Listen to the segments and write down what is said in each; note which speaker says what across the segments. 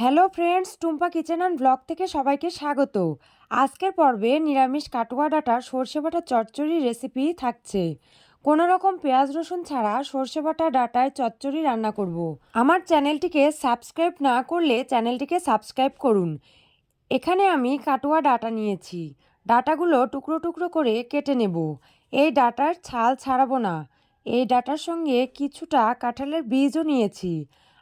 Speaker 1: Hello friends, Tumpa kitchen and blog থেকে সবাইকে স্বাগত। আজকের পর্বে নিরামিষ কাটোয়া ডাঁটার সর্ষে বাটা চচ্চড়ি রেসিপি থাকছে। কোনো রকম পেঁয়াজ রসুন ছাড়া সর্ষে বাটা ডাঁটায় চচ্চড়ি রান্না করব। আমার চ্যানেলটিকে সাবস্ক্রাইব না করলে চ্যানেলটিকে সাবস্ক্রাইব করুন। এখানে আমি কাটোয়া ডাঁটা নিয়েছি। ডাঁটাগুলো টুকরো টুকরো করে কেটে নেব। এই ডাঁটার ছাল ছাড়াবো না। এই ডাঁটার সঙ্গে কিছুটা কাঁঠালের বীজও নিয়েছি।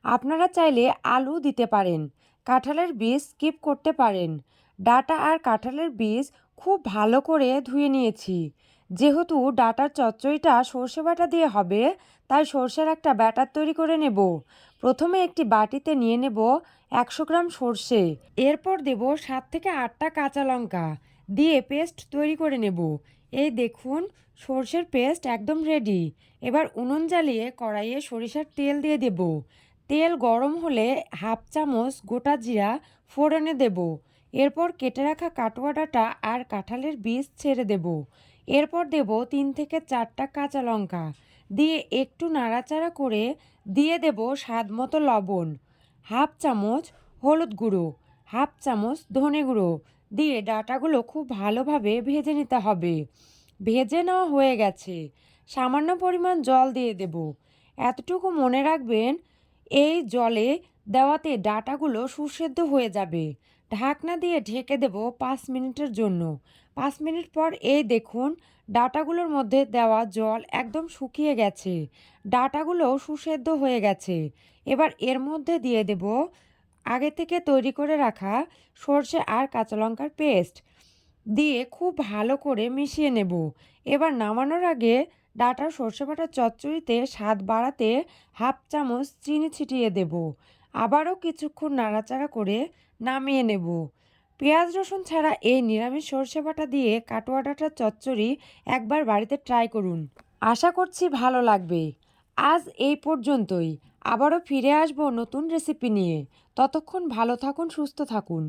Speaker 1: আপনারা চাইলে আলু দিতে পারেন, কাঁঠালের বীজ স্কিপ করতে পারেন। ডাঁটা আর কাঁঠালের বীজ খুব ভালো করে ধুয়ে নিয়েছি। যেহেতু ডাঁটার চচ্চড়িটা সর্ষে বাটা দিয়ে হবে, তাই সর্ষের একটা ব্যাটার তৈরি করে নেব। প্রথমে একটি বাটিতে নিয়ে নেব 100 গ্রাম সর্ষে। এরপর দেব 7 থেকে 8টা কাঁচা লঙ্কা দিয়ে পেস্ট তৈরি করে নেব। এই দেখুন, সর্ষের পেস্ট একদম রেডি। এবার উনুন জ্বালিয়ে কড়াইয়ে সরিষার তেল দিয়ে দেব। তেল গরম হলে হাফ চামচ গোটা জিরা ফোড়নে দেব। এরপর কেটে রাখা কাটোয়া ডাঁটা আর কাঁঠালের বীজ ছেড়ে দেব। এরপর দেব 3 থেকে 4টা কাঁচা লঙ্কা দিয়ে একটু নাড়াচাড়া করে দিয়ে দেব স্বাদ মতো লবণ, হাফ চামচ হলুদ গুঁড়ো, হাফ চামচ ধনে গুঁড়ো দিয়ে ডাঁটাগুলো খুব ভালোভাবে ভেজে নিতে হবে। ভেজে নেওয়া হয়ে গেছে। সামান্য পরিমাণ জল দিয়ে দেব। এতটুকু মনে রাখবেন, এই জলে দেওয়াতে ডাঁটাগুলো সুসেদ্ধ হয়ে যাবে। ঢাকনা দিয়ে ঢেকে দেব 5 মিনিটের জন্য। 5 মিনিট পর এই দেখুন, ডাঁটাগুলোর মধ্যে দেওয়া জল একদম শুকিয়ে গেছে। ডাঁটাগুলো সুসেদ্ধ হয়ে গেছে। এবার এর মধ্যে দিয়ে দেব আগে থেকে তৈরি করে রাখা সর্ষে আর কাঁচা লঙ্কার পেস্ট দিয়ে খুব ভালো করে মিশিয়ে নেব। এবার নামানোর আগে ডাঁটার সর্ষে বাটা চচ্চড়িতে স্বাদ বাড়াতে হাফ চামচ চিনি ছিটিয়ে দেব। আবারও কিছুক্ষণ নাড়াচাড়া করে নামিয়ে নেব। পেঁয়াজ রসুন ছাড়া এই নিরামিষ সর্ষে বাটা দিয়ে কাটোয়া ডাঁটার চচ্চড়ি একবার বাড়িতে ট্রাই করুন। আশা করছি ভালো লাগবে। আজ এই পর্যন্তই। আবারও ফিরে আসবো নতুন রেসিপি নিয়ে। ততক্ষণ ভালো থাকুন, সুস্থ থাকুন।